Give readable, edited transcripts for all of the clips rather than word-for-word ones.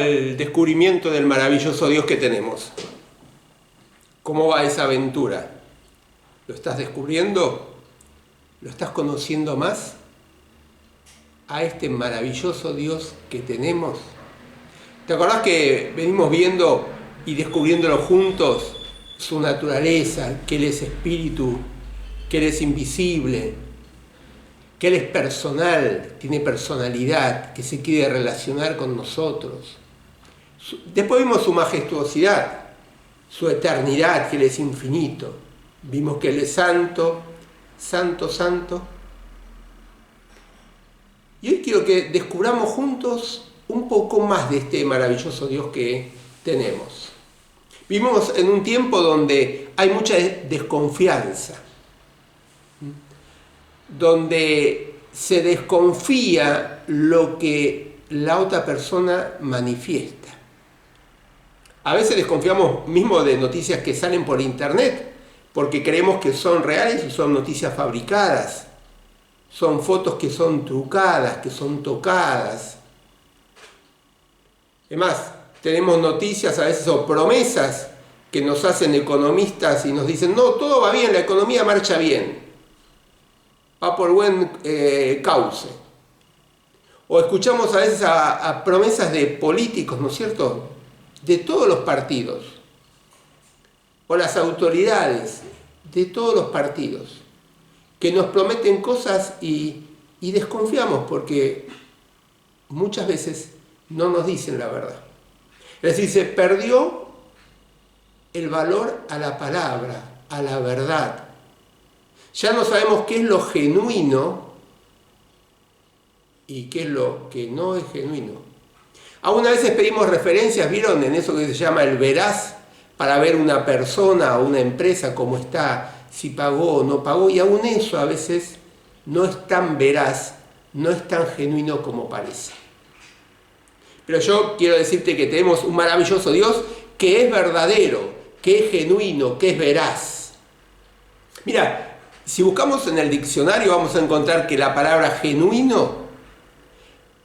al descubrimiento del maravilloso Dios que tenemos. ¿Cómo va esa aventura? ¿Lo estás descubriendo? ¿Lo estás conociendo más? A este maravilloso Dios que tenemos. ¿Te acordás que venimos viendo y descubriéndolo juntos? Su naturaleza, que Él es espíritu, que Él es invisible, que Él es personal, tiene personalidad, que se quiere relacionar con nosotros. Después vimos su majestuosidad, su eternidad, que Él es infinito. Vimos que Él es santo, santo, santo. Y hoy quiero que descubramos juntos un poco más de este maravilloso Dios que tenemos. Vivimos en un tiempo donde hay mucha desconfianza, donde se desconfía lo que la otra persona manifiesta. A veces desconfiamos mismo de noticias que salen por internet, porque creemos que son reales y son noticias fabricadas. Son fotos que son trucadas, que son tocadas. Es más, tenemos noticias a veces o promesas que nos hacen economistas y nos dicen, no, todo va bien, la economía marcha bien, va por buen cauce. O escuchamos a veces a promesas de políticos, ¿no es cierto?, de todos los partidos, o las autoridades de todos los partidos, que nos prometen cosas y desconfiamos porque muchas veces no nos dicen la verdad. Es decir, se perdió el valor a la palabra, a la verdad. Ya no sabemos qué es lo genuino y qué es lo que no es genuino. Aún a veces pedimos referencias, ¿vieron? En eso que se llama el veraz, para ver una persona o una empresa cómo está, si pagó o no pagó, y aún eso a veces no es tan veraz, no es tan genuino como parece. Pero yo quiero decirte que tenemos un maravilloso Dios que es verdadero, que es genuino, que es veraz. Mira, si buscamos en el diccionario vamos a encontrar que la palabra genuino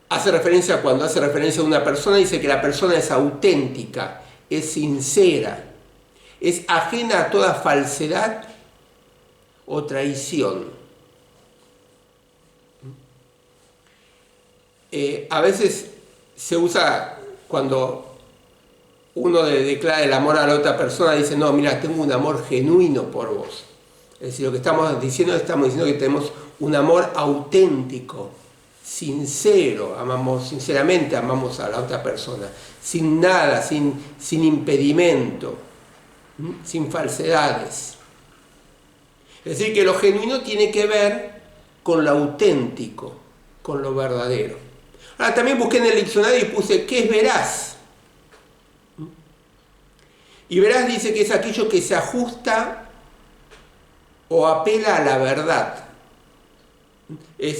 cuando hace referencia a una persona, dice que la persona es auténtica, es sincera, es ajena a toda falsedad o traición. A veces se usa cuando uno declara el amor a la otra persona, dice, no, mira, tengo un amor genuino por vos. Es decir, lo que estamos diciendo que tenemos un amor auténtico, sincero, sinceramente amamos a la otra persona, sin nada, sin impedimento, sin falsedades. Es decir, que lo genuino tiene que ver con lo auténtico, con lo verdadero. Ahora, también busqué en el diccionario y puse, ¿qué es veraz? Y veraz dice que es aquello que se ajusta o apela a la verdad.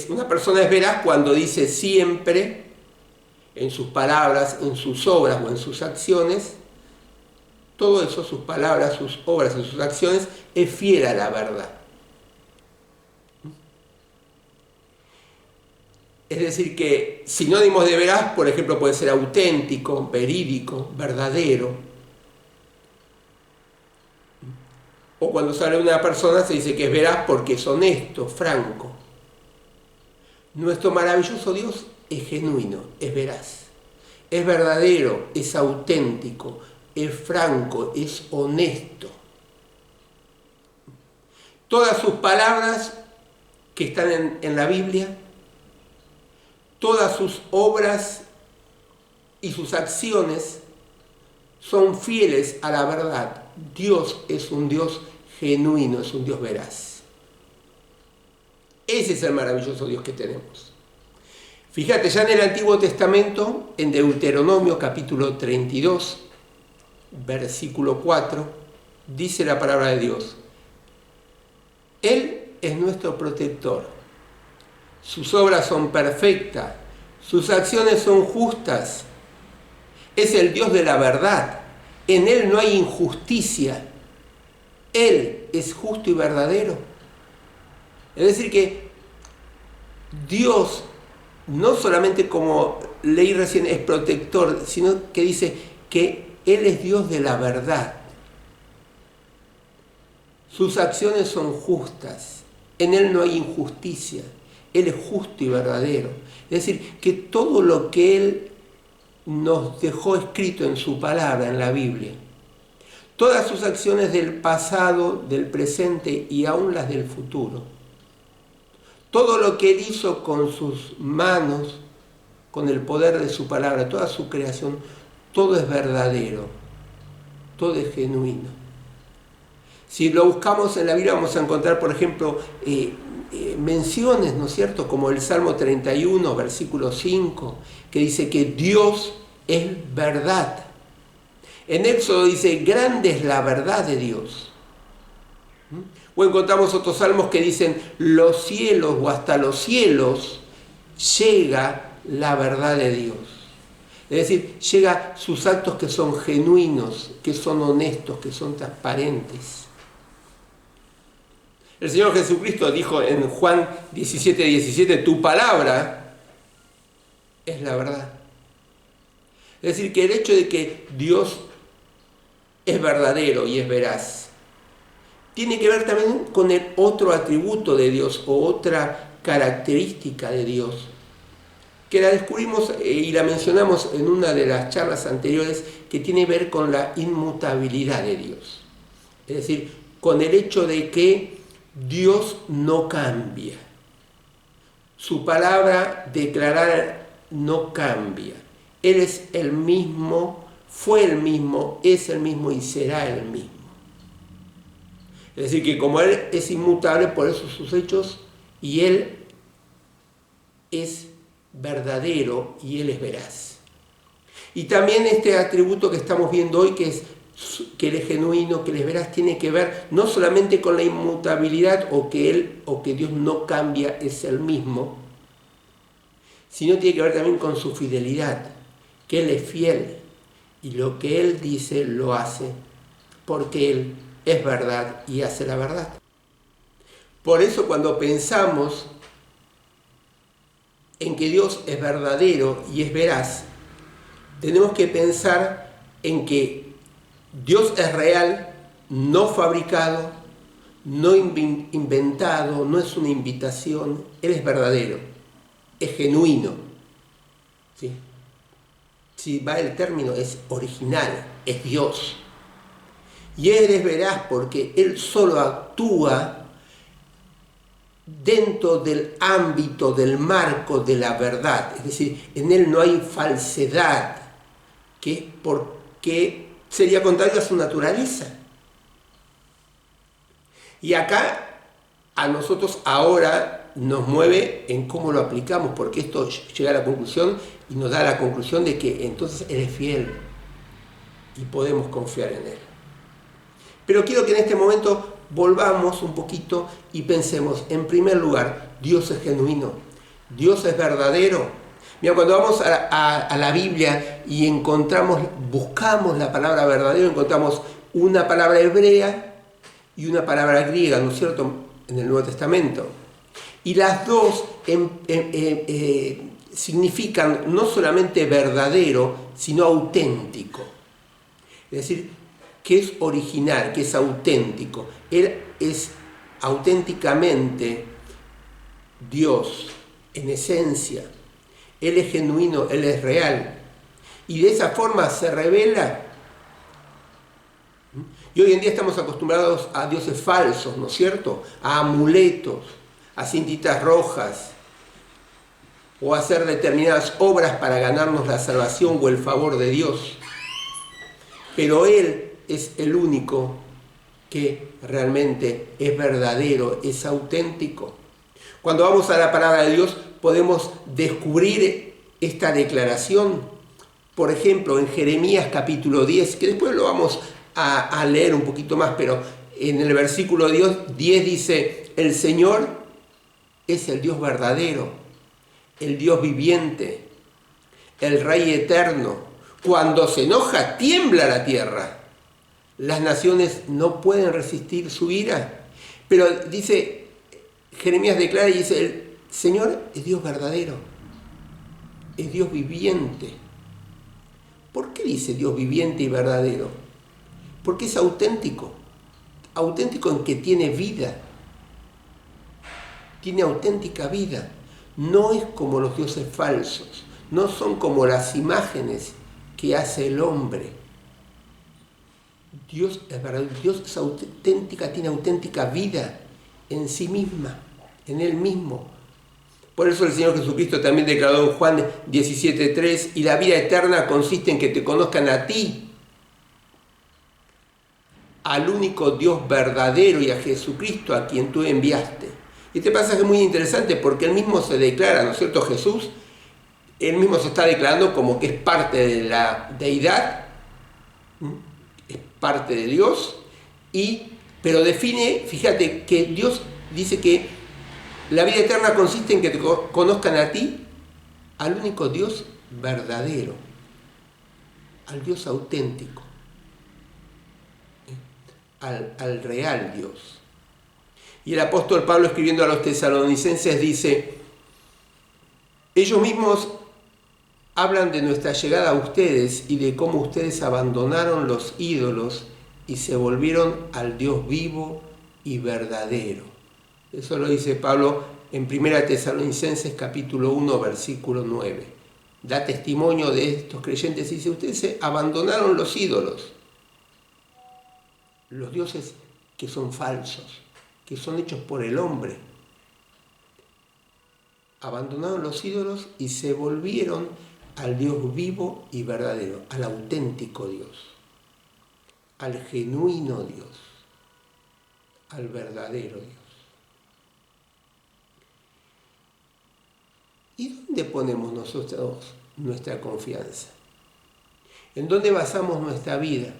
Una persona es veraz cuando dice siempre, en sus palabras, en sus obras o en sus acciones, todo eso, sus palabras, sus obras y sus acciones, es fiel a la verdad. Es decir, que sinónimos de veraz, por ejemplo, puede ser auténtico, verídico, verdadero. O cuando se habla de una persona se dice que es veraz porque es honesto, franco. Nuestro maravilloso Dios es genuino, es veraz, es verdadero, es auténtico, es franco, es honesto. Todas sus palabras que están en la Biblia, todas sus obras y sus acciones son fieles a la verdad. Dios es un Dios genuino, es un Dios veraz. Ese es el maravilloso Dios que tenemos. Fíjate, ya en el Antiguo Testamento, en Deuteronomio capítulo 32, versículo 4, dice la palabra de Dios: Él es nuestro protector, sus obras son perfectas, sus acciones son justas, es el Dios de la verdad, en Él no hay injusticia, Él es justo y verdadero. Es decir que Dios no solamente como leí recién es protector, sino que dice que Él es Dios de la verdad. Sus acciones son justas, en Él no hay injusticia, Él es justo y verdadero. Es decir, que todo lo que Él nos dejó escrito en su palabra, en la Biblia, todas sus acciones del pasado, del presente y aún las del futuro, todo lo que Él hizo con sus manos, con el poder de su palabra, toda su creación, todo es verdadero, todo es genuino. Si lo buscamos en la Biblia vamos a encontrar, por ejemplo, menciones, ¿no es cierto?, como el Salmo 31, versículo 5, que dice que Dios es verdad. En Éxodo dice, grande es la verdad de Dios. O encontramos otros salmos que dicen, los cielos o hasta los cielos llega la verdad de Dios. Es decir, llega sus actos que son genuinos, que son honestos, que son transparentes. El Señor Jesucristo dijo en Juan 17:17, tu palabra es la verdad. Es decir, que el hecho de que Dios es verdadero y es veraz, tiene que ver también con el otro atributo de Dios o otra característica de Dios, que la descubrimos y la mencionamos en una de las charlas anteriores, que tiene que ver con la inmutabilidad de Dios. Es decir, con el hecho de que Dios no cambia. Su palabra declarada no cambia. Él es el mismo, fue el mismo, es el mismo y será el mismo. Es decir, que como Él es inmutable, por eso sus hechos, y Él es verdadero y Él es veraz. Y también este atributo que estamos viendo hoy, que Él es genuino, que Él es veraz, tiene que ver no solamente con la inmutabilidad o que Dios no cambia, es el mismo, sino tiene que ver también con su fidelidad, que Él es fiel y lo que Él dice lo hace porque Él es verdad y hace la verdad. Por eso cuando pensamos en que Dios es verdadero y es veraz, tenemos que pensar en que Dios es real, no fabricado, no inventado, no es una invitación, Él es verdadero, es genuino. ¿Sí? Si va el término, es original, es Dios. Y Él es veraz porque Él solo actúa dentro del ámbito, del marco de la verdad. Es decir, en Él no hay falsedad, porque sería contrario a su naturaleza. Y acá a nosotros ahora nos mueve en cómo lo aplicamos, porque esto llega a la conclusión y nos da la conclusión de que entonces Él es fiel y podemos confiar en Él. Pero quiero que en este momento volvamos un poquito y pensemos, en primer lugar, Dios es genuino, Dios es verdadero. Mira, cuando vamos a la Biblia y buscamos la palabra verdadero, encontramos una palabra hebrea y una palabra griega, ¿no es cierto?, en el Nuevo Testamento. Y las dos significan no solamente verdadero, sino auténtico. Es decir, que es original, que es auténtico. Él es auténticamente Dios, en esencia. Él es genuino, Él es real. Y de esa forma se revela. Y hoy en día estamos acostumbrados a dioses falsos, ¿no es cierto?, a amuletos, a cintitas rojas, o a hacer determinadas obras para ganarnos la salvación o el favor de Dios. Pero Él es el único que realmente es verdadero, es auténtico. Cuando vamos a la palabra de Dios podemos descubrir esta declaración. Por ejemplo, en Jeremías capítulo 10, que después lo vamos a leer un poquito más, pero en el versículo 10 dice, el Señor es el Dios verdadero, el Dios viviente, el Rey eterno. Cuando se enoja, tiembla la tierra. Las naciones no pueden resistir su ira. Pero dice, Jeremías declara y dice, el Señor es Dios verdadero. es Dios viviente. ¿Por qué dice Dios viviente y verdadero? Porque es auténtico. Auténtico en que tiene vida. Tiene auténtica vida. No es como los dioses falsos. No son como las imágenes que hace el hombre. Dios es verdad, Dios es auténtica, tiene auténtica vida en sí misma, en Él mismo. Por eso el Señor Jesucristo también declaró en Juan 17:3, y la vida eterna consiste en que te conozcan a ti, al único Dios verdadero, y a Jesucristo a quien tú enviaste. Este pasaje es muy interesante porque Él mismo se declara, ¿no es cierto? Jesús, Él mismo se está declarando como que es parte de la deidad, es parte de Dios, pero define, fíjate, que Dios dice que la vida eterna consiste en que te conozcan a ti, al único Dios verdadero, al Dios auténtico, al real Dios. Y el apóstol Pablo, escribiendo a los tesalonicenses, dice: ellos mismos hablan de nuestra llegada a ustedes y de cómo ustedes abandonaron los ídolos y se volvieron al Dios vivo y verdadero. Eso lo dice Pablo en 1 Tesalonicenses capítulo 1, versículo 9. Da testimonio de estos creyentes y dice: ustedes se abandonaron los ídolos, los dioses que son falsos, que son hechos por el hombre. Abandonaron los ídolos y se volvieron al Dios vivo y verdadero, al auténtico Dios, al genuino Dios, al verdadero Dios. ¿Y dónde ponemos nosotros nuestra confianza? ¿En dónde basamos nuestra vida?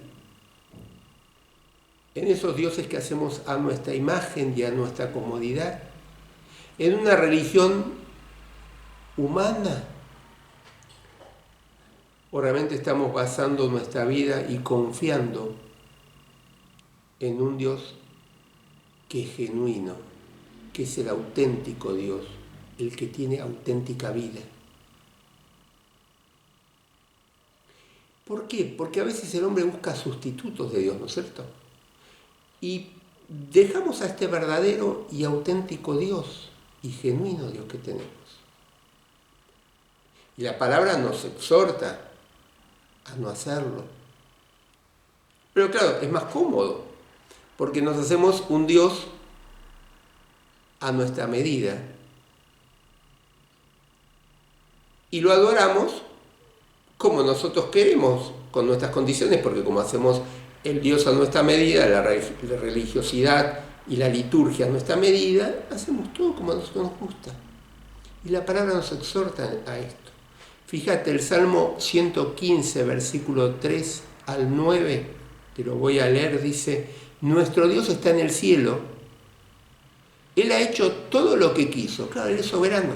¿En esos dioses que hacemos a nuestra imagen y a nuestra comodidad? ¿En una religión humana? ¿O realmente estamos basando nuestra vida y confiando en un Dios que es genuino, que es el auténtico Dios, el que tiene auténtica vida? ¿Por qué? Porque a veces el hombre busca sustitutos de Dios, ¿no es cierto? Y dejamos a este verdadero y auténtico Dios y genuino Dios que tenemos. Y la palabra nos exhorta a no hacerlo. Pero claro, es más cómodo, porque nos hacemos un Dios a nuestra medida. Y lo adoramos como nosotros queremos, con nuestras condiciones, porque como hacemos el Dios a nuestra medida, la religiosidad y la liturgia a nuestra medida, hacemos todo como a nosotros nos gusta. Y la palabra nos exhorta a esto. Fíjate, el Salmo 115, versículo 3 al 9, te lo voy a leer, dice: nuestro Dios está en el cielo, Él ha hecho todo lo que quiso, claro, Él es soberano.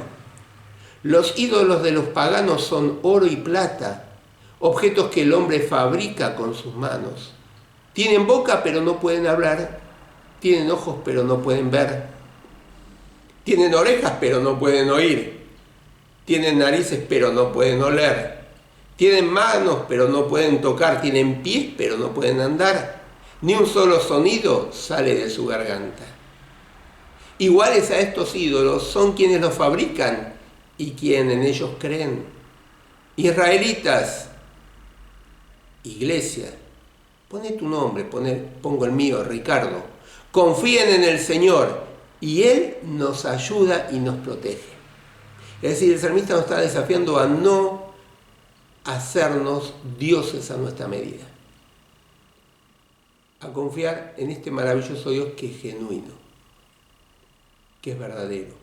Los ídolos de los paganos son oro y plata, objetos que el hombre fabrica con sus manos. Tienen boca pero no pueden hablar, tienen ojos pero no pueden ver, tienen orejas pero no pueden oír, tienen narices pero no pueden oler, tienen manos pero no pueden tocar, tienen pies pero no pueden andar, ni un solo sonido sale de su garganta. Iguales a estos ídolos son quienes los fabrican y quienes en ellos creen. Israelitas, iglesia, pone tu nombre, pongo el mío, Ricardo. Confíen en el Señor y Él nos ayuda y nos protege. Es decir, el salmista nos está desafiando a no hacernos dioses a nuestra medida. A confiar en este maravilloso Dios que es genuino, que es verdadero.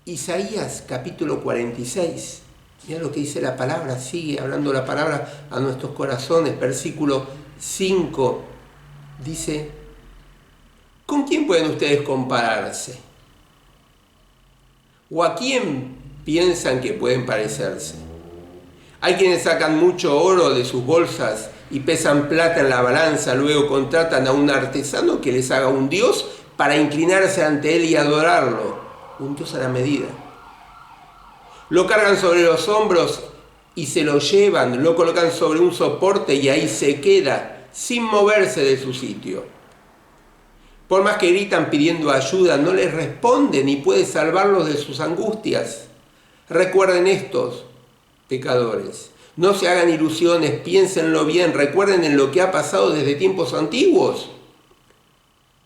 Isaías capítulo 46, mira lo que dice la palabra, sigue hablando la palabra a nuestros corazones, versículo 5, dice: ¿con quién pueden ustedes compararse? ¿O a quién piensan que pueden parecerse? Hay quienes sacan mucho oro de sus bolsas y pesan plata en la balanza, luego contratan a un artesano que les haga un dios para inclinarse ante él y adorarlo, un dios a la medida. Lo cargan sobre los hombros y se lo llevan, lo colocan sobre un soporte y ahí se queda, sin moverse de su sitio. Por más que gritan pidiendo ayuda, no les responde ni puede salvarlos de sus angustias. Recuerden estos pecadores. No se hagan ilusiones, piénsenlo bien, recuerden en lo que ha pasado desde tiempos antiguos.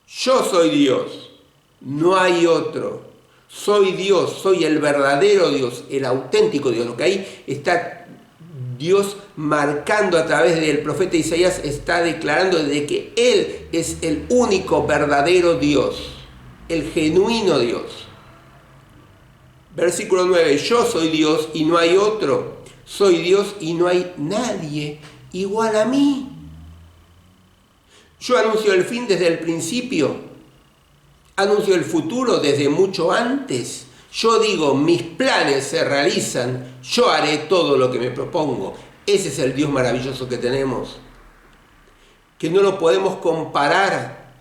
Yo soy Dios, no hay otro. Soy Dios, soy el verdadero Dios, el auténtico Dios. Lo que ahí está Dios marcando a través del profeta Isaías, está declarando de que Él es el único verdadero Dios, el genuino Dios. Versículo 9, yo soy Dios y no hay otro. Soy Dios y no hay nadie igual a mí. Yo anuncio el fin desde el principio. Anuncio el futuro desde mucho antes. Yo digo, mis planes se realizan. Yo haré todo lo que me propongo. Ese es el Dios maravilloso que tenemos. Que no lo podemos comparar.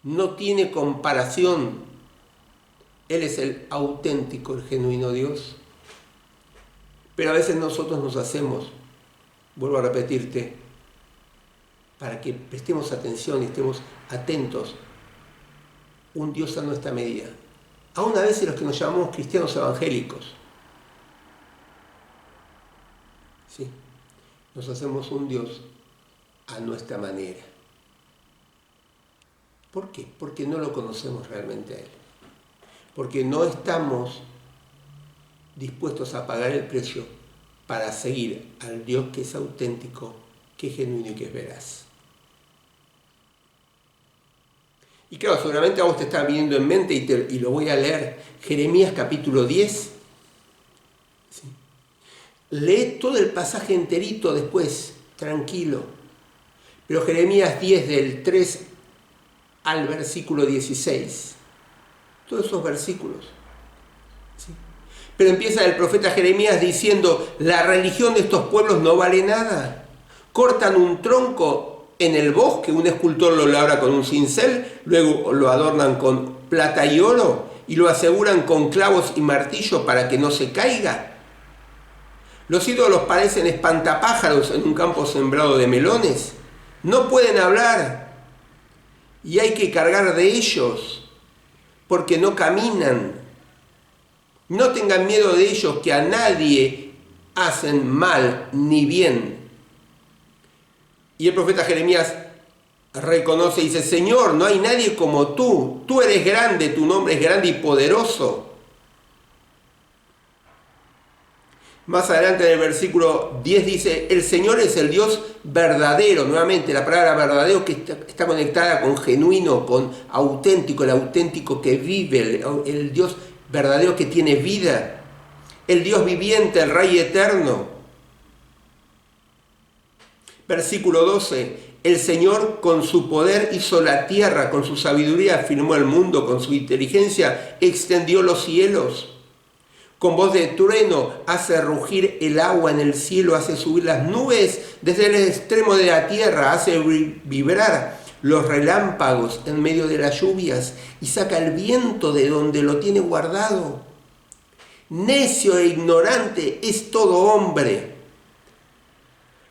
No tiene comparación. Él es el auténtico, el genuino Dios. Pero a veces nosotros nos hacemos, vuelvo a repetirte, para que prestemos atención y estemos atentos, un Dios a nuestra medida. Aún a veces los que nos llamamos cristianos evangélicos, ¿sí? Nos hacemos un Dios a nuestra manera. ¿Por qué? Porque no lo conocemos realmente a Él. Porque no estamos dispuestos a pagar el precio para seguir al Dios que es auténtico, que es genuino y que es veraz. Y claro, seguramente a vos te está viniendo en mente y lo voy a leer, Jeremías capítulo 10. ¿Sí? Lee todo el pasaje enterito después, tranquilo. Pero Jeremías 10 del 3 al versículo 16. Todos esos versículos. ¿Sí? Pero empieza el profeta Jeremías diciendo, la religión de estos pueblos no vale nada. Cortan un tronco en el bosque, un escultor lo labra con un cincel, luego lo adornan con plata y oro y lo aseguran con clavos y martillo para que no se caiga. Los ídolos parecen espantapájaros en un campo sembrado de melones. No pueden hablar y hay que cargar de ellos porque no caminan. No tengan miedo de ellos, que a nadie hacen mal ni bien. Y el profeta Jeremías reconoce y dice, Señor, no hay nadie como tú. Tú eres grande, tu nombre es grande y poderoso. Más adelante en el versículo 10 dice, el Señor es el Dios verdadero. Nuevamente la palabra verdadero que está conectada con genuino, con auténtico, el auténtico que vive, el Dios verdadero que tiene vida, el Dios viviente, el Rey eterno. Versículo 12, el Señor con su poder hizo la tierra, con su sabiduría firmó el mundo, con su inteligencia extendió los cielos. Con voz de trueno hace rugir el agua en el cielo, hace subir las nubes desde el extremo de la tierra, hace vibrar los relámpagos en medio de las lluvias y saca el viento de donde lo tiene guardado. Necio e ignorante es todo hombre.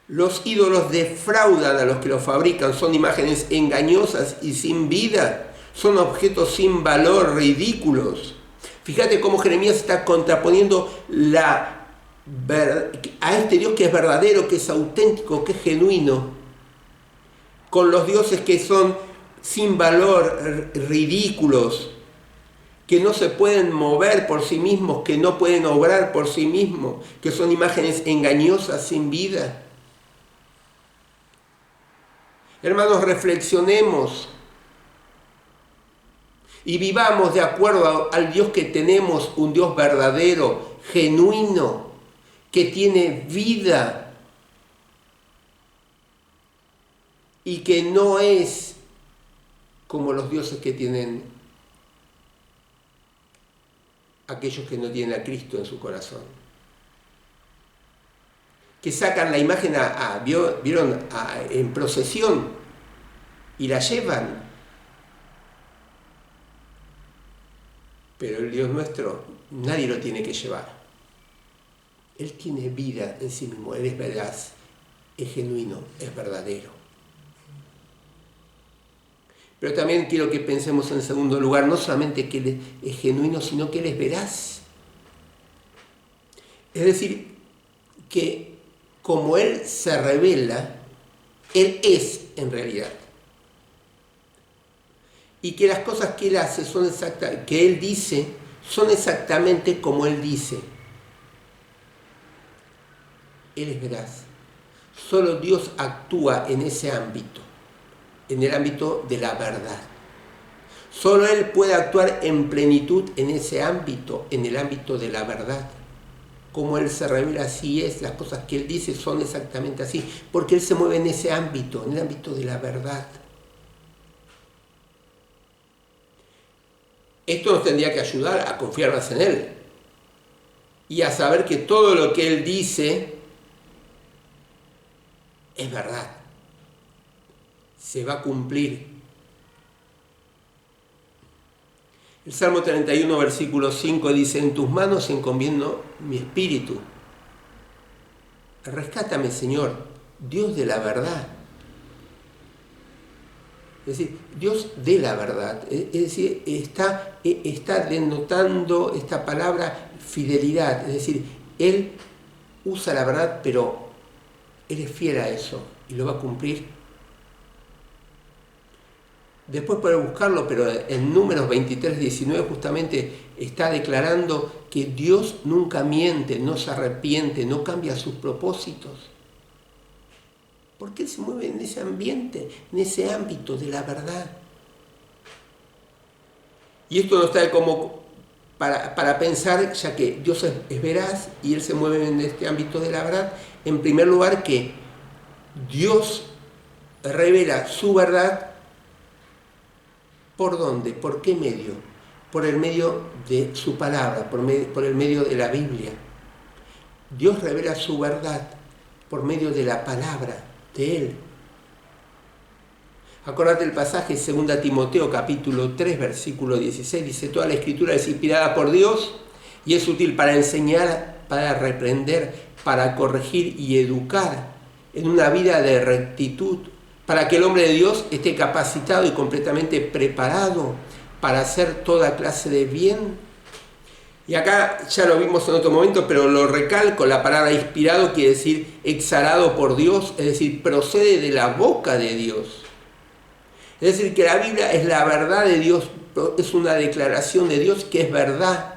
Los ídolos defraudan a los que los fabrican, son imágenes engañosas y sin vida, son objetos sin valor, ridículos. Fíjate cómo Jeremías está contraponiendo a este Dios que es verdadero, que es auténtico, que es genuino, con los dioses que son sin valor, ridículos, que no se pueden mover por sí mismos, que no pueden obrar por sí mismos, que son imágenes engañosas, sin vida. Hermanos, reflexionemos y vivamos de acuerdo al Dios que tenemos, un Dios verdadero, genuino, que tiene vida y que no es como los dioses que tienen aquellos que no tienen a Cristo en su corazón. Que sacan la imagen ¿vieron? En procesión y la llevan. Pero el Dios nuestro nadie lo tiene que llevar. Él tiene vida en sí mismo, Él es veraz, es genuino, es verdadero. Pero también quiero que pensemos en segundo lugar, no solamente que Él es genuino, sino que Él es veraz. Es decir, que como Él se revela, Él es en realidad. Y que las cosas que Él hace que Él dice, son exactamente como Él dice. Él es veraz. Solo Dios actúa en ese ámbito, en el ámbito de la verdad. Solo Él puede actuar en plenitud en ese ámbito, en el ámbito de la verdad. Como Él se revela, así es, las cosas que Él dice son exactamente así, porque Él se mueve en ese ámbito, en el ámbito de la verdad. Esto nos tendría que ayudar a confiar más en Él y a saber que todo lo que Él dice es verdad, se va a cumplir. El Salmo 31, versículo 5 dice: en tus manos encomiendo mi espíritu. Rescátame, Señor, Dios de la verdad. Es decir, Dios de la verdad. Es decir, está denotando esta palabra fidelidad. Es decir, Él usa la verdad, pero Él es fiel a eso y lo va a cumplir. Después puede buscarlo, pero en Números 23, 19 justamente está declarando que Dios nunca miente, no se arrepiente, no cambia sus propósitos. Porque Él se mueve en ese ambiente, en ese ámbito de la verdad. Y esto nos trae como para pensar, ya que Dios es veraz y Él se mueve en este ámbito de la verdad, en primer lugar que Dios revela su verdad. ¿Por dónde? ¿Por qué medio? Por el medio de su palabra, por el medio de la Biblia. Dios revela su verdad por medio de la palabra de Él. Acordate el pasaje 2 Timoteo capítulo 3 versículo 16, dice: toda la escritura es inspirada por Dios y es útil para enseñar, para reprender, para corregir y educar en una vida de rectitud, para que el hombre de Dios esté capacitado y completamente preparado para hacer toda clase de bien. Y acá ya lo vimos en otro momento, pero lo recalco, la palabra inspirado quiere decir exhalado por Dios, es decir, procede de la boca de Dios. Es decir, que la Biblia es la verdad de Dios, es una declaración de Dios que es verdad.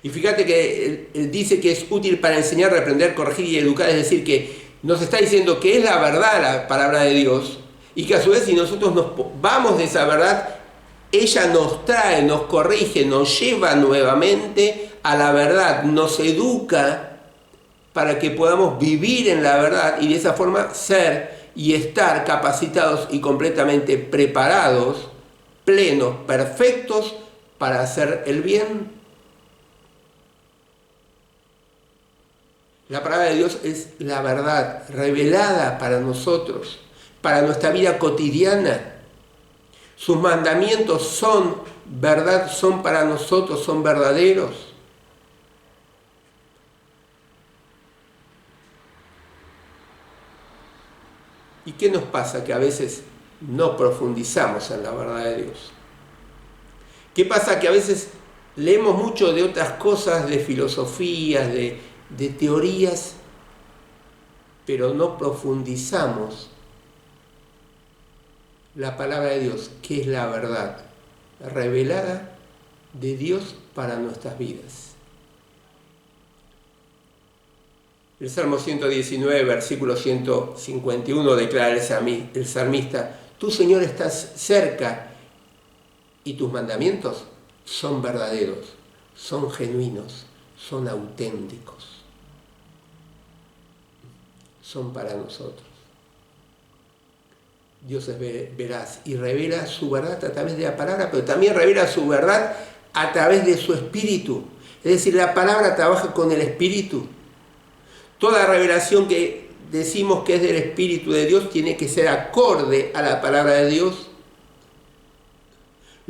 Y fíjate que él dice que es útil para enseñar, reprender, corregir y educar, es decir, que nos está diciendo que es la verdad la palabra de Dios y que a su vez si nosotros nos vamos de esa verdad, ella nos trae, nos corrige, nos lleva nuevamente a la verdad, nos educa para que podamos vivir en la verdad y de esa forma ser y estar capacitados y completamente preparados, plenos, perfectos para hacer el bien. La palabra de Dios es la verdad revelada para nosotros, para nuestra vida cotidiana. Sus mandamientos son verdad, son para nosotros, son verdaderos. ¿Y qué nos pasa? Que a veces no profundizamos en la verdad de Dios. ¿Qué pasa? Que a veces leemos mucho de otras cosas, de filosofías, de teorías, pero no profundizamos la palabra de Dios, que es la verdad revelada de Dios para nuestras vidas. El Salmo 119, versículo 151 declara el salmista: tú, Señor, estás cerca y tus mandamientos son verdaderos, son genuinos, son auténticos. Son para nosotros. Dios es veraz y revela su verdad a través de la palabra, pero también revela su verdad a través de su espíritu. Es decir, la palabra trabaja con el espíritu. Toda revelación que decimos que es del Espíritu de Dios tiene que ser acorde a la palabra de Dios.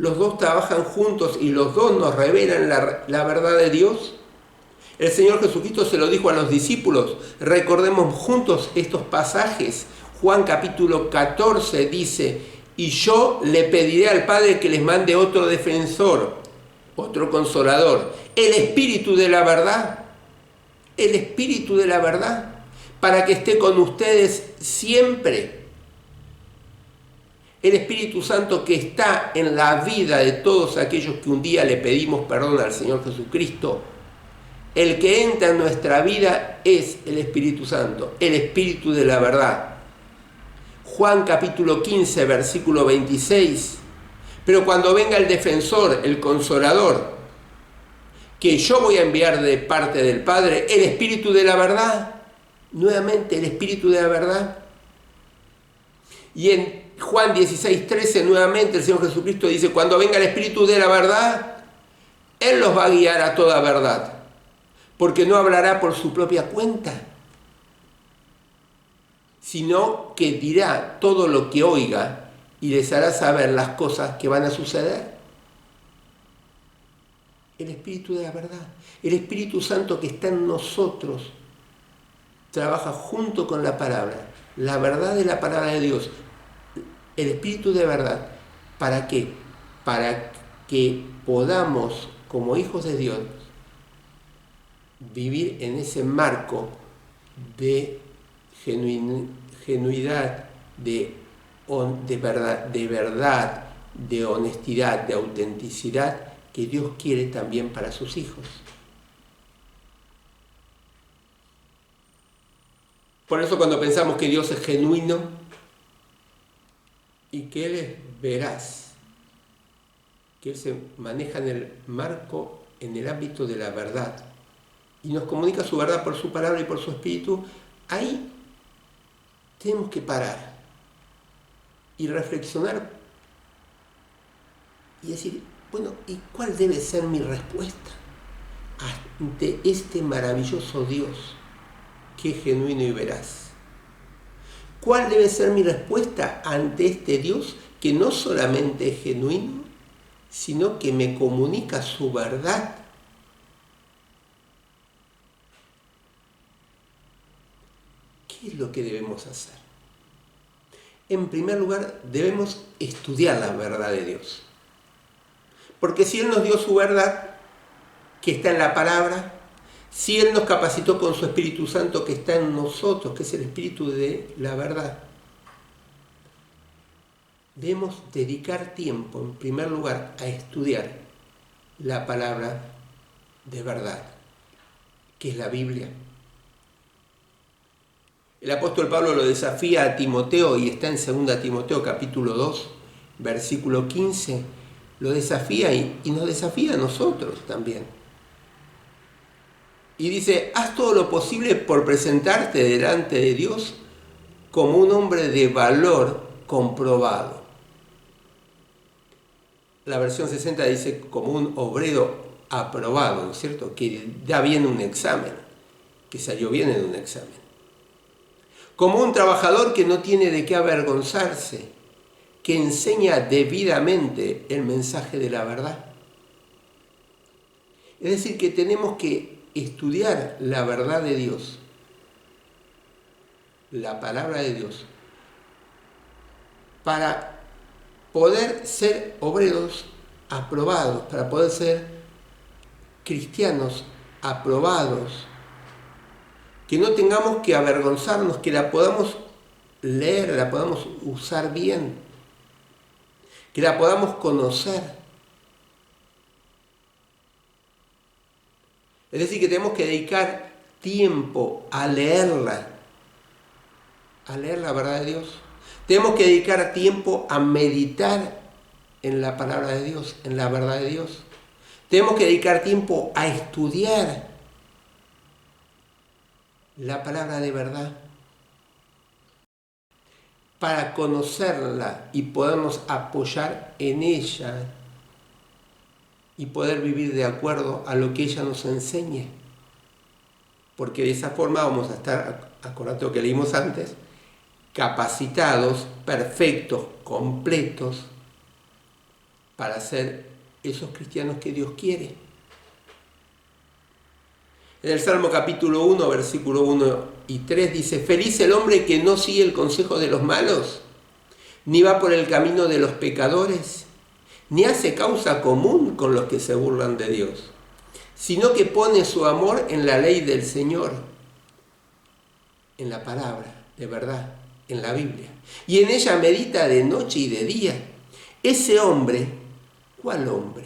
Los dos trabajan juntos y los dos nos revelan la verdad de Dios. El Señor Jesucristo se lo dijo a los discípulos. Recordemos juntos estos pasajes. Juan capítulo 14 dice: y yo le pediré al Padre que les mande otro defensor, otro consolador, el Espíritu de la verdad, el Espíritu de la verdad, para que esté con ustedes siempre. El Espíritu Santo que está en la vida de todos aquellos que un día le pedimos perdón al Señor Jesucristo. El que entra en nuestra vida es el Espíritu Santo, el Espíritu de la verdad. Juan capítulo 15, versículo 26. Pero cuando venga el defensor, el consolador, que yo voy a enviar de parte del Padre, el Espíritu de la verdad, nuevamente el Espíritu de la verdad. Y en Juan 16, 13, nuevamente el Señor Jesucristo dice: cuando venga el Espíritu de la verdad, Él los va a guiar a toda verdad, porque no hablará por su propia cuenta, sino que dirá todo lo que oiga y les hará saber las cosas que van a suceder. El Espíritu de la verdad, el Espíritu Santo que está en nosotros, trabaja junto con la palabra, la verdad de la palabra de Dios, el Espíritu de verdad. ¿Para qué? Para que podamos, como hijos de Dios, vivir en ese marco de genuidad, de verdad, de honestidad, de autenticidad que Dios quiere también para sus hijos. Por eso cuando pensamos que Dios es genuino y que Él es veraz, que Él se maneja en el marco, en el ámbito de la verdad, y nos comunica su verdad por su palabra y por su espíritu, ahí tenemos que parar y reflexionar y decir: bueno, ¿y cuál debe ser mi respuesta ante este maravilloso Dios que es genuino y veraz? ¿Cuál debe ser mi respuesta ante este Dios que no solamente es genuino, sino que me comunica su verdad? ¿Qué es lo que debemos hacer? En primer lugar, debemos estudiar la verdad de Dios. Porque si Él nos dio su verdad, que está en la palabra, si Él nos capacitó con su Espíritu Santo que está en nosotros, que es el Espíritu de la verdad, debemos dedicar tiempo, en primer lugar, a estudiar la palabra de verdad, que es la Biblia. El apóstol Pablo lo desafía a Timoteo, y está en 2 Timoteo capítulo 2, versículo 15, lo desafía y nos desafía a nosotros también. Y dice: haz todo lo posible por presentarte delante de Dios como un hombre de valor comprobado. La versión 60 dice como un obrero aprobado, ¿no es cierto? Que da bien un examen, que salió bien en un examen. Como un trabajador que no tiene de qué avergonzarse, que enseña debidamente el mensaje de la verdad. Es decir, que tenemos que estudiar la verdad de Dios, la palabra de Dios, para poder ser obreros aprobados, para poder ser cristianos aprobados, que no tengamos que avergonzarnos, que la podamos leer, la podamos usar bien, que la podamos conocer. Es decir, que tenemos que dedicar tiempo a leerla verdad de Dios. Tenemos que dedicar tiempo a meditar en la palabra de Dios, en la verdad de Dios. Tenemos que dedicar tiempo a estudiar la palabra de verdad para conocerla y podernos apoyar en ella y poder vivir de acuerdo a lo que ella nos enseñe. Porque de esa forma vamos a estar, acordate lo que leímos antes, capacitados, perfectos, completos, para ser esos cristianos que Dios quiere. En el Salmo capítulo 1, versículo 1 y 3 dice: feliz el hombre que no sigue el consejo de los malos, ni va por el camino de los pecadores, ni hace causa común con los que se burlan de Dios, sino que pone su amor en la ley del Señor, en la palabra de verdad, en la Biblia, y en ella medita de noche y de día. Ese hombre, ¿cuál hombre?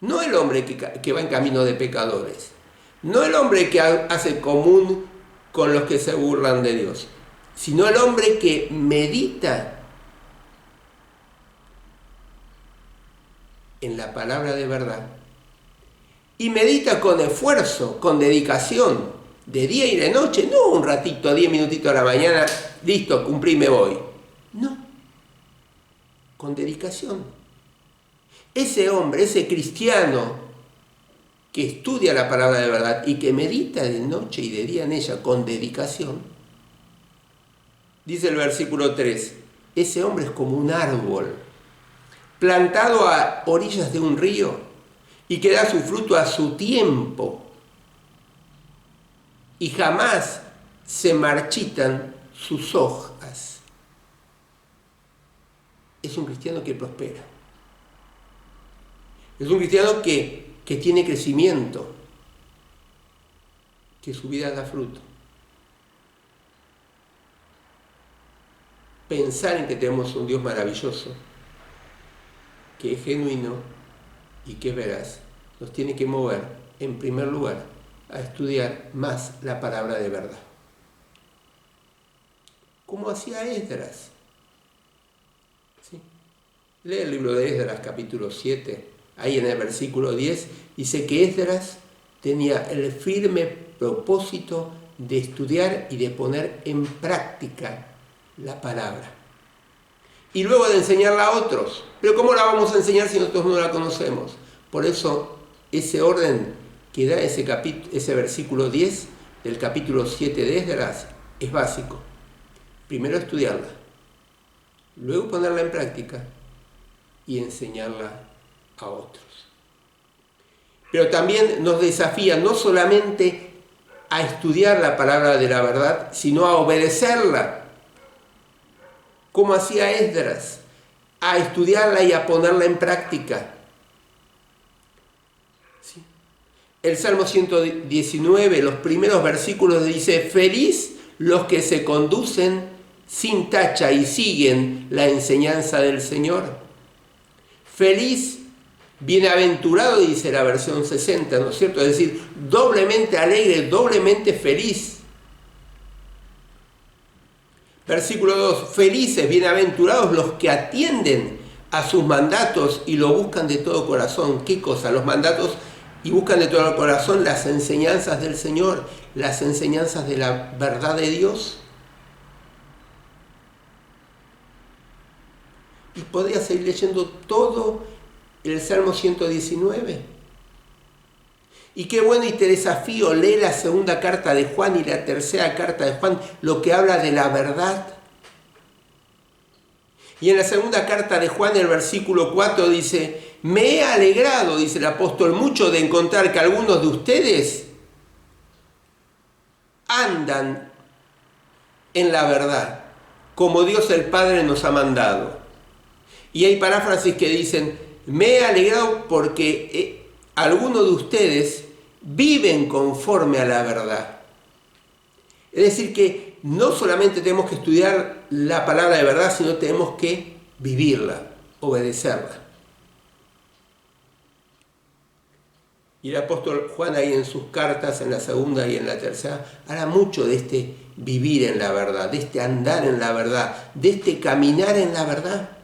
No el hombre que va en camino de pecadores, no el hombre que hace común con los que se burlan de Dios, sino el hombre que medita en la palabra de verdad y medita con esfuerzo, con dedicación, de día y de noche, no un ratito, 10 minutitos a la mañana, listo, cumplí, me voy. No, con dedicación. Ese hombre, ese cristiano que estudia la palabra de verdad y que medita de noche y de día en ella con dedicación, dice el versículo 3, ese hombre es como un árbol plantado a orillas de un río y que da su fruto a su tiempo y jamás se marchitan sus hojas. Es un cristiano que prospera. Es un cristiano que tiene crecimiento, que su vida da fruto. Pensar en que tenemos un Dios maravilloso, que es genuino y que es veraz, nos tiene que mover, en primer lugar, a estudiar más la palabra de verdad. Como hacía Esdras. ¿Sí? Lee el libro de Esdras, capítulo 7, ahí en el versículo 10, dice que Esdras tenía el firme propósito de estudiar y de poner en práctica la palabra. Y luego de enseñarla a otros. Pero ¿cómo la vamos a enseñar si nosotros no la conocemos? Por eso ese orden que da ese versículo 10 del capítulo 7 de Esdras es básico. Primero estudiarla, luego ponerla en práctica y enseñarla a otros. Pero también nos desafía no solamente a estudiar la palabra de la verdad, sino a obedecerla, como hacía Esdras, a estudiarla y a ponerla en práctica. ¿Sí? El Salmo 119, los primeros versículos dice: feliz los que se conducen sin tacha y siguen la enseñanza del Señor. Feliz, bienaventurado, dice la versión 60, ¿no es cierto? Es decir, doblemente alegre, doblemente feliz. Versículo 2, felices, bienaventurados los que atienden a sus mandatos y lo buscan de todo corazón. ¿Qué cosa? Los mandatos, y buscan de todo corazón las enseñanzas del Señor, las enseñanzas de la verdad de Dios. Y podría seguir leyendo todo el Salmo 119. Y qué bueno, y te desafío, lee la segunda carta de Juan y la tercera carta de Juan, lo que habla de la verdad. Y en la segunda carta de Juan, el versículo 4 dice: me he alegrado, dice el apóstol, mucho de encontrar que algunos de ustedes andan en la verdad, como Dios el Padre nos ha mandado. Y hay paráfrasis que dicen: me he alegrado porque algunos de ustedes viven conforme a la verdad. Es decir, que no solamente tenemos que estudiar la palabra de verdad, sino tenemos que vivirla, obedecerla. Y el apóstol Juan ahí en sus cartas, en la segunda y en la tercera, habla mucho de este vivir en la verdad, de este andar en la verdad, de este caminar en la verdad.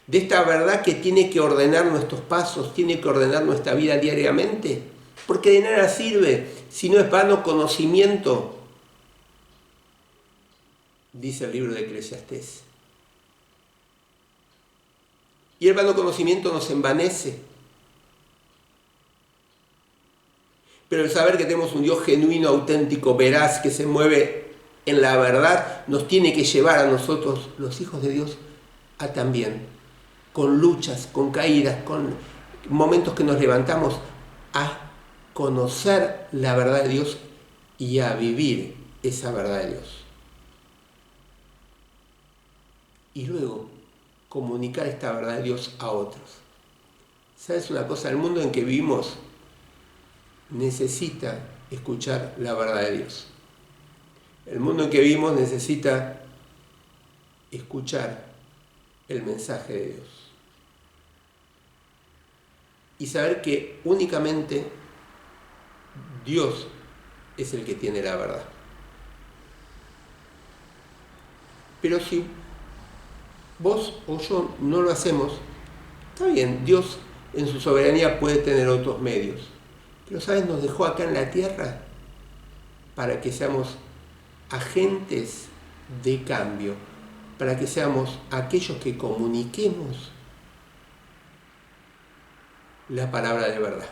De esta verdad que tiene que ordenar nuestros pasos, tiene que ordenar nuestra vida diariamente. Porque de nada sirve si no es vano conocimiento, dice el libro de Eclesiastés. Y el vano conocimiento nos envanece. Pero el saber que tenemos un Dios genuino, auténtico, veraz, que se mueve en la verdad, nos tiene que llevar a nosotros, los hijos de Dios, a también con luchas, con caídas, con momentos que nos levantamos, a conocer la verdad de Dios y a vivir esa verdad de Dios. Y luego comunicar esta verdad de Dios a otros. ¿Sabes una cosa? El mundo en que vivimos necesita escuchar la verdad de Dios. El mundo en que vivimos necesita escuchar el mensaje de Dios. Y saber que únicamente Dios es el que tiene la verdad. Pero si vos o yo no lo hacemos, está bien, Dios en su soberanía puede tener otros medios. Pero, ¿sabes? Nos dejó acá en la tierra para que seamos agentes de cambio, para que seamos aquellos que comuniquemos la palabra de verdad.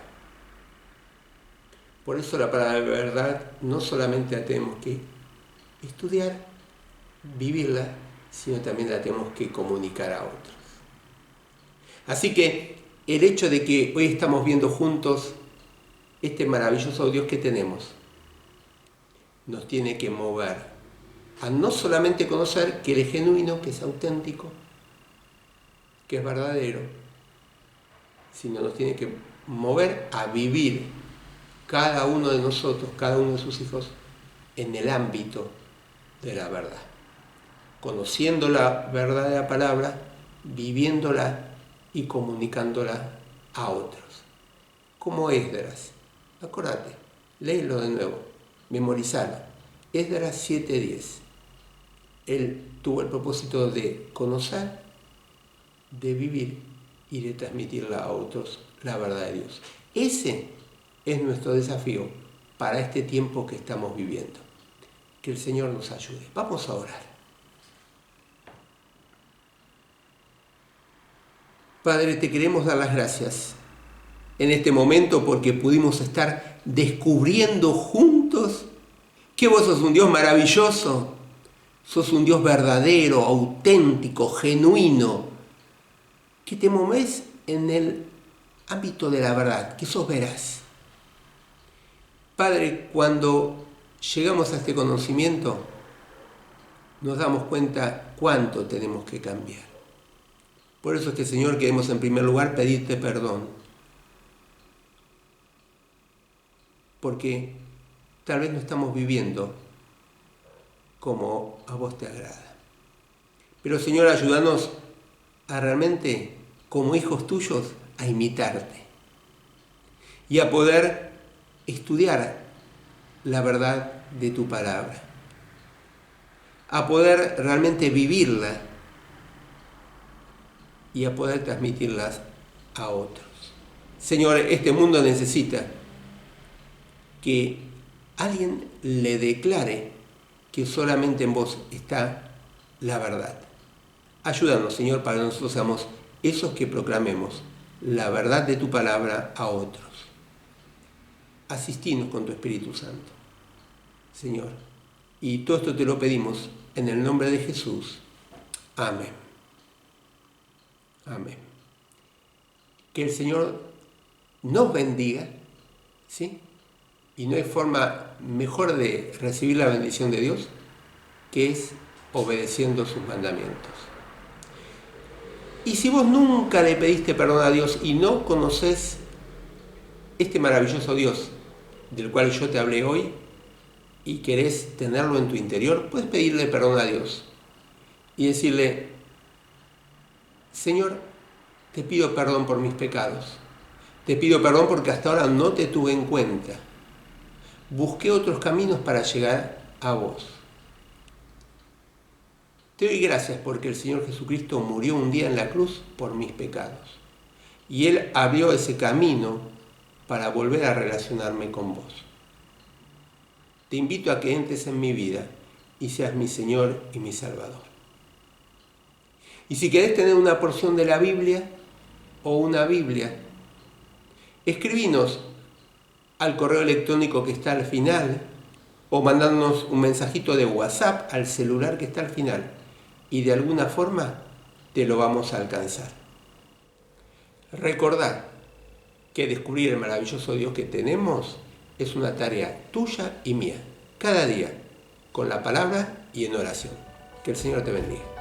Por eso la palabra de verdad no solamente la tenemos que estudiar, vivirla, sino también la tenemos que comunicar a otros. Así que el hecho de que hoy estamos viendo juntos este maravilloso Dios que tenemos, nos tiene que mover a no solamente conocer que Él es genuino, que es auténtico, que es verdadero, sino nos tiene que mover a vivir cada uno de nosotros, cada uno de sus hijos, en el ámbito de la verdad. Conociendo la verdad de la palabra, viviéndola y comunicándola a otros. Como Esdras. Acordate, léelo de nuevo, memorizalo. Esdras 7:10. Él tuvo el propósito de conocer, de vivir y de transmitirla a otros la verdad de Dios. Ese es nuestro desafío para este tiempo que estamos viviendo. Que el Señor nos ayude. Vamos a orar. Padre, te queremos dar las gracias en este momento porque pudimos estar descubriendo juntos que vos sos un Dios maravilloso, sos un Dios verdadero, auténtico, genuino, que te moves en el ámbito de la verdad, que sos veraz. Padre, cuando llegamos a este conocimiento, nos damos cuenta cuánto tenemos que cambiar. Por eso es que, Señor, queremos en primer lugar pedirte perdón. Porque tal vez no estamos viviendo como a vos te agrada. Pero, Señor, ayúdanos a realmente, como hijos tuyos, a imitarte y a poder estudiar la verdad de tu palabra, a poder realmente vivirla y a poder transmitirlas a otros. Señor, este mundo necesita que alguien le declare que solamente en vos está la verdad. Ayúdanos, Señor, para que nosotros seamos esos que proclamemos la verdad de tu palabra a otros. Asistinos con tu Espíritu Santo, Señor. Y todo esto te lo pedimos en el nombre de Jesús. Amén. Amén. Que el Señor nos bendiga, ¿sí? Y no hay forma mejor de recibir la bendición de Dios que es obedeciendo sus mandamientos. Y si vos nunca le pediste perdón a Dios y no conoces este maravilloso Dios del cual yo te hablé hoy y querés tenerlo en tu interior, puedes pedirle perdón a Dios y decirle: Señor, te pido perdón por mis pecados. Te pido perdón porque hasta ahora no te tuve en cuenta. Busqué otros caminos para llegar a vos. Te doy gracias porque el Señor Jesucristo murió un día en la cruz por mis pecados. Y Él abrió ese camino para volver a relacionarme con vos. Te invito a que entres en mi vida y seas mi Señor y mi Salvador. Y si querés tener una porción de la Biblia o una Biblia, escribinos al correo electrónico que está al final o mandándonos un mensajito de WhatsApp al celular que está al final y de alguna forma te lo vamos a alcanzar. Recordá que descubrir el maravilloso Dios que tenemos es una tarea tuya y mía, cada día, con la palabra y en oración. Que el Señor te bendiga.